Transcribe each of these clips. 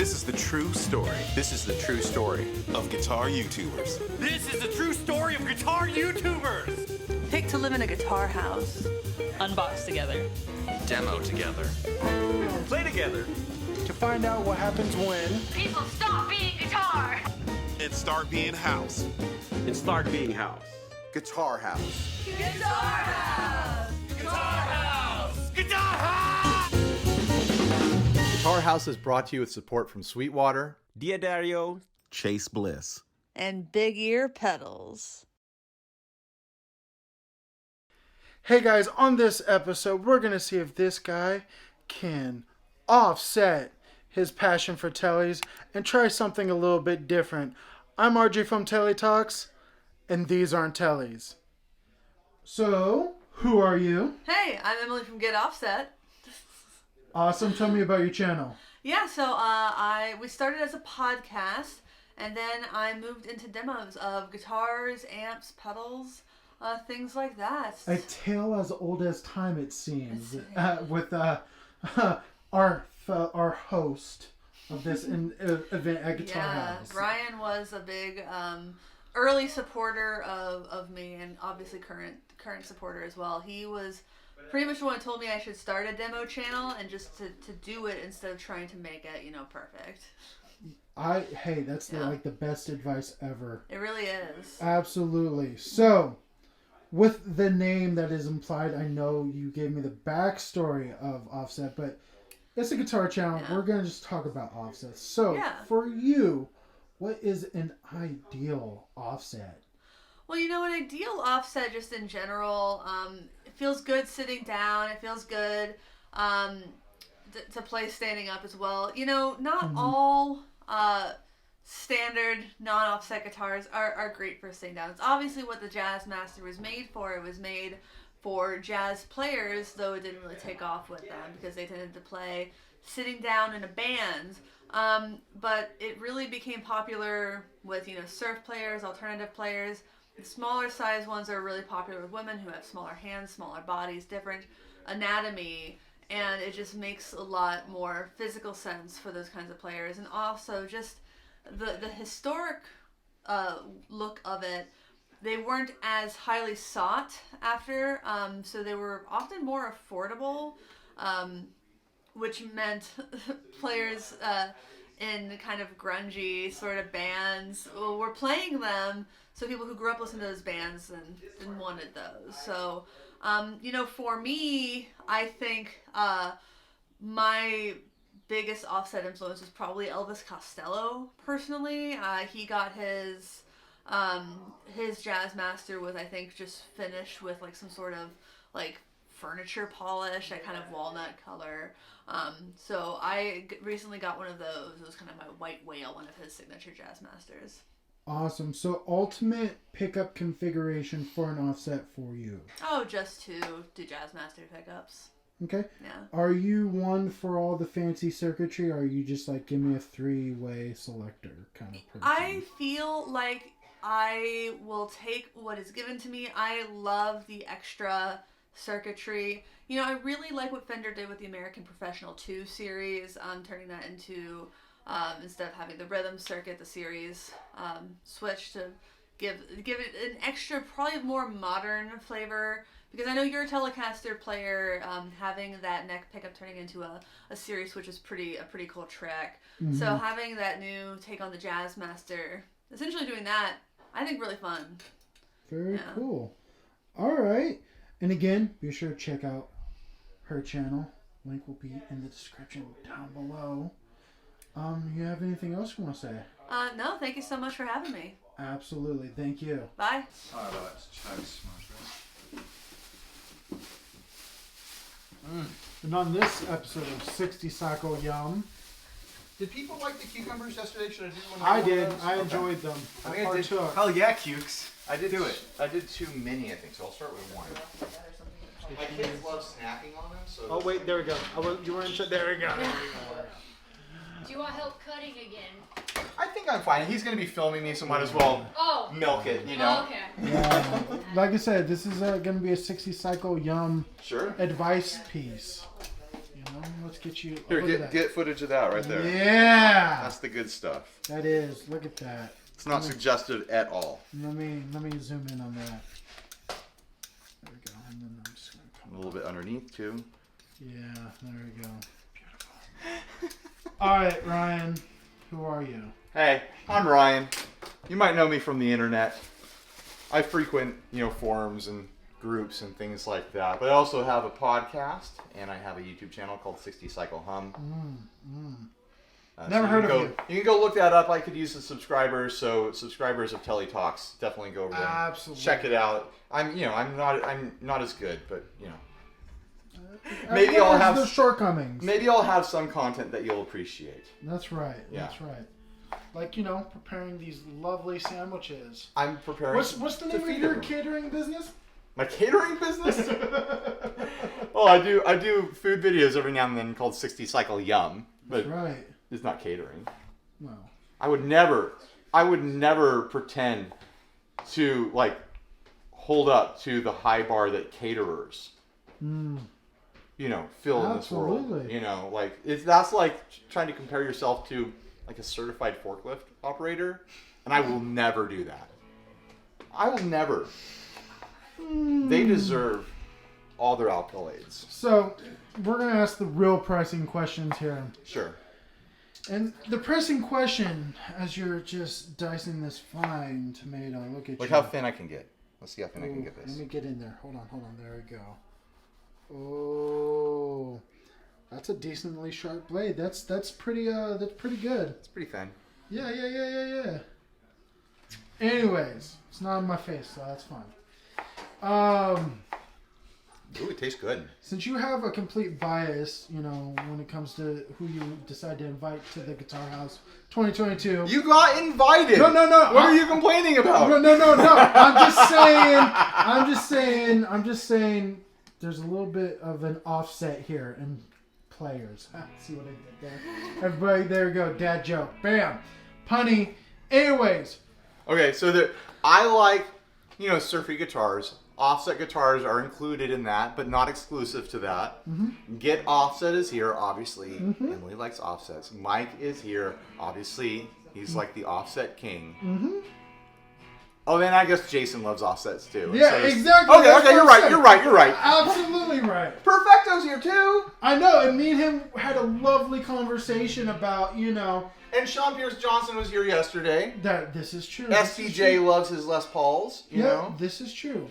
This is the true story. This is the true story of guitar YouTubers. This is the true story of guitar YouTubers. Pick to live in a guitar house. Unbox together. Demo together. Play together. To find out what happens when people stop being guitar And start being house. And start being house. Guitar House. Guitar House! Guitar House! Guitar House! Guitar House is brought to you with support from Sweetwater, Diodario, Chase Bliss. And big ear pedals. Hey guys, on this episode, we're going to see if this guy can offset his passion for tellies and try something a little bit different. I'm RJ from TeleTalks, and these aren't tellies. So, who are you? Hey, I'm Emily from Get Offset. Awesome. Tell me about your channel. Yeah, so we started as a podcast, and then I moved into demos of guitars, amps, pedals, things like that. A tale as old as time, it seems, with our host of this event at Guitar House. Brian was a big early supporter of me, and obviously current supporter as well. He was pretty much the one who told me I should start a demo channel and just to do it instead of trying to make it, perfect. That's the best advice ever. It really is. Absolutely. So, with the name that is implied, I know you gave me the backstory of Offset, but it's a guitar channel. Yeah. We're going to just talk about offsets. So, for you, what is an ideal offset? Well, an ideal offset just in general, it feels good sitting down. It feels good to play standing up as well. Not all standard non-offset guitars are great for sitting down. It's obviously what the Jazz Master was made for. It was made for jazz players, though it didn't really take off with them because they tended to play sitting down in a band. But it really became popular with, surf players, alternative players. The smaller size ones are really popular with women who have smaller hands, smaller bodies, different anatomy, and it just makes a lot more physical sense for those kinds of players. And also just the historic look of it. They weren't as highly sought after, so they were often more affordable, which meant players in kind of grungy sort of bands were playing them, so people who grew up listening to those bands and wanted those. So, for me, I think my biggest offset influence was probably Elvis Costello, personally. He got his Jazz Master was, I think, just finished with some sort of furniture polish, that kind of walnut color. So I recently got one of those. It was kind of my white whale, one of his signature Jazz Masters. Awesome. So ultimate pickup configuration for an offset for you? Oh, just to do Jazz Master pickups. Okay. Yeah. Are you one for all the fancy circuitry, or are you just give me a 3-way selector kind of person? I feel like I will take what is given to me. I love the extra circuitry. I really like what Fender did with the American Professional 2 series, turning that into, instead of having the rhythm circuit, the series switch to give it an extra, probably more modern flavor. Because I know you're a Telecaster player, having that neck pickup turning into a series switch is a pretty cool trick. Mm-hmm. So having that new take on the Jazz Master, essentially doing that, I think really fun. Very cool. All right. And again, be sure to check out her channel. Link will be in the description down below. You have anything else you want to say? No, thank you so much for having me. Absolutely. Thank you. Bye. And on this episode of 60 Cycle Yum, did people like the cucumbers yesterday? Should I do one? I did. I enjoyed them. I think I did. Hell yeah, cukes. I did do it. I did too many, I think, so I'll start with one. My kids love snacking on them, so... Oh, wait, there we go. You were in... There we go. Do you want help cutting again? I think I'm fine. He's going to be filming me, so might as well milk it, Oh, okay. Yeah. Like I said, this is going to be a 60 Cycle Yum advice piece. let's get you. Here, look at that. get footage of that right there. Yeah. That's the good stuff. That is. Look at that. It's not suggestive at all. Let me zoom in on that. There we go. And then I'm just gonna come A little bit underneath too. Yeah, there we go. Beautiful. All right, Ryan. Who are you? Hey, I'm Ryan. You might know me from the internet. I frequent, forums and groups and things like that. But I also have a podcast and I have a YouTube channel called 60 Cycle Hum. Never heard of you. You can go look that up. I could use the subscribers. So subscribers of TeleTalks, definitely go over there. Absolutely. Check it out. I'm not as good, but maybe I'll have the shortcomings. Maybe I'll have some content that you'll appreciate. That's right. Yeah. That's right. Like preparing these lovely sandwiches. I'm preparing. What's the name of your catering business? My catering business? Well, I do food videos every now and then called 60 Cycle Yum, but That's right. it's not catering. No. I would never pretend to hold up to the high bar that caterers fill in this world. Absolutely. That's like trying to compare yourself to a certified forklift operator, and I will never do that. I will never. They deserve all their accolades. So, we're going to ask the real pressing questions here. Sure. And the pressing question, as you're just dicing this fine tomato, look at you. Look how thin I can get. Let's see how thin I can get this. Let me get in there. Hold on. There we go. Oh, that's a decently sharp blade. That's pretty good. It's pretty thin. Yeah. Anyways, it's not on my face, so that's fine. Ooh, it tastes good. Since you have a complete bias, when it comes to who you decide to invite to the Guitar House 2022. You got invited. No. What are you complaining about? No. I'm just saying. There's a little bit of an offset here in players. See what I did there? Everybody, there we go. Dad joke. Bam. Punny. Anyways. Okay, so I like, surfy guitars. Offset guitars are included in that, but not exclusive to that. Mm-hmm. Get Offset is here, obviously. Mm-hmm. Emily likes offsets. Mike is here, obviously. He's like the offset king. Mm-hmm. Oh, then I guess Jason loves offsets too. Yeah, so exactly. Okay, you're right. Absolutely right. Perfecto's here too. I know, and me and him had a lovely conversation about, And Sean Pierce Johnson was here yesterday. This is true. STJ loves his Les Pauls, you know? This is true.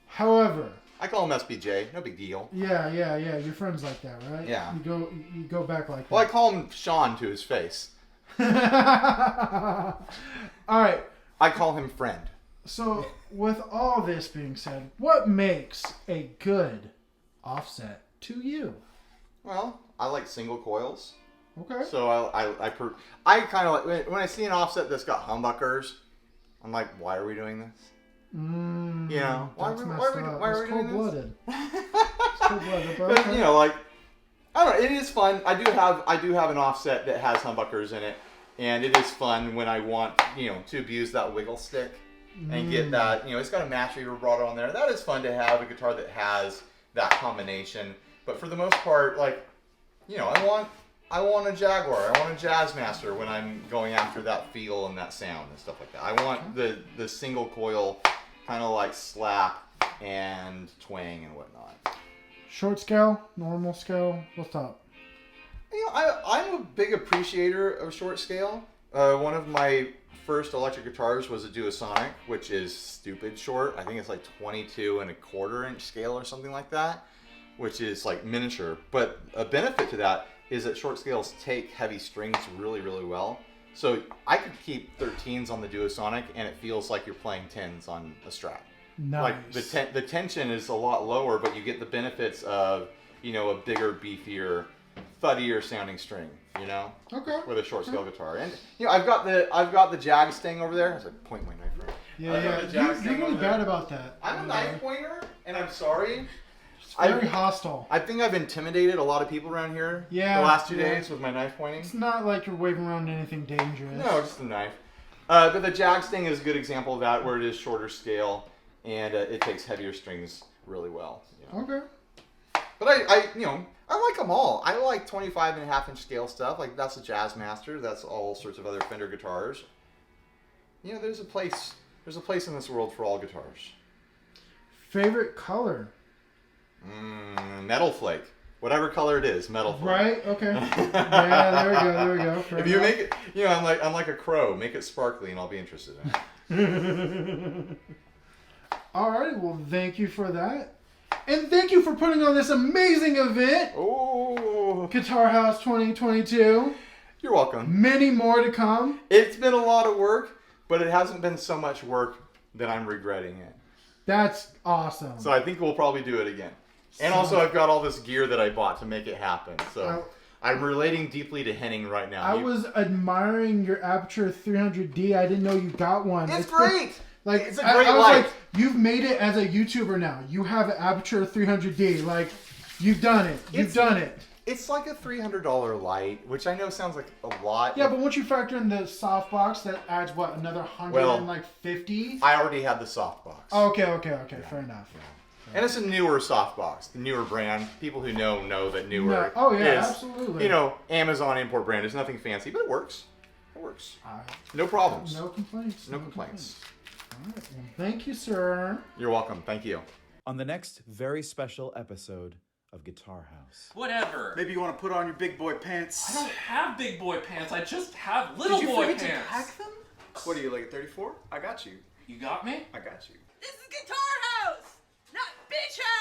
However, I call him SBJ, no big deal. Yeah. Your friend's like that, right? Yeah. You go back like that. Well, I call him Sean to his face. All right. I call him friend. So, with all this being said, what makes a good offset to you? Well, I like single coils. Okay. So I kind of like when I see an offset that's got humbuckers, I'm like, why are we doing this? Why are we doing this? It's cold-blooded, bro. But, I don't know. It is fun. I do have an offset that has humbuckers in it, and it is fun when I want to abuse that wiggle stick and get that. It's got a master vibrato on there. That is fun to have a guitar that has that combination. But for the most part, I want a Jaguar. I want a Jazzmaster when I'm going after that feel and that sound and stuff like that. I want the single coil kind of like slap and twang and whatnot. Short scale, normal scale, what's up? I'm a big appreciator of short scale. One of my first electric guitars was a Duosonic, which is stupid short. I think it's like 22.25 inch scale or something like that, which is like miniature. But a benefit to that is that short scales take heavy strings really, really well. So I could keep 13s on the Duosonic and it feels like you're playing 10s on a Strat. Nice. Like the tension is a lot lower, but you get the benefits of, a bigger, beefier, thuddier sounding string, Okay. With a short scale guitar. And I've got the Jag Sting over there. As I point my knife around. Yeah. You're really bad about that. I'm a knife pointer, and I'm sorry. Very hostile. I think I've intimidated a lot of people around here the last 2 days with my knife pointing. It's not like you're waving around anything dangerous. No, just a knife. But the Jag Sting is a good example of that, where it is shorter scale, and it takes heavier strings really well. Okay. But I like them all. I like 25.5-inch scale stuff. Like that's a Jazzmaster. That's all sorts of other Fender guitars. You know, there's a place in this world for all guitars. Favorite color? Metal flake. Whatever color it is, metal flake. Right? Okay. Yeah, there we go. Fair If you enough. make it, you know, I'm like a crow. Make it sparkly, and I'll be interested in it. Alrighty, well, thank you for that. And thank you for putting on this amazing event, Oh, Guitar House 2022. you're welcome. Many more to come. It's been a lot of work, but it hasn't been so much work that I'm regretting it. That's awesome. So I think we'll probably do it again. And also, I've got all this gear that I bought to make it happen. So I'm relating deeply to Henning right now. I was admiring your Aperture 300D. I didn't know you got one. It's great. Like It's a great I was light. like, you've made it as a YouTuber now. You have an Aperture 300D. Like, you've done it. You've done it. It's like a $300 light, which I know sounds like a lot. Yeah, but once you factor in the softbox, that adds what, another 150? I already had the softbox. Okay, fair enough. And it's a newer softbox, the newer brand. People who know that newer. No. Oh yeah, is, absolutely. You know, Amazon import brand. It's nothing fancy, but it works. It works. No problems. No complaints. No complaints. All right, well, thank you, sir. You're welcome. Thank you. On the next very special episode of Guitar House. Whatever. Maybe you want to put on your big boy pants. I don't have big boy pants. I just have little Did you boy forget pants. to pack them? What are you, like a 34? I got you. You got me? I got you. This is Guitar House, not Bitch House.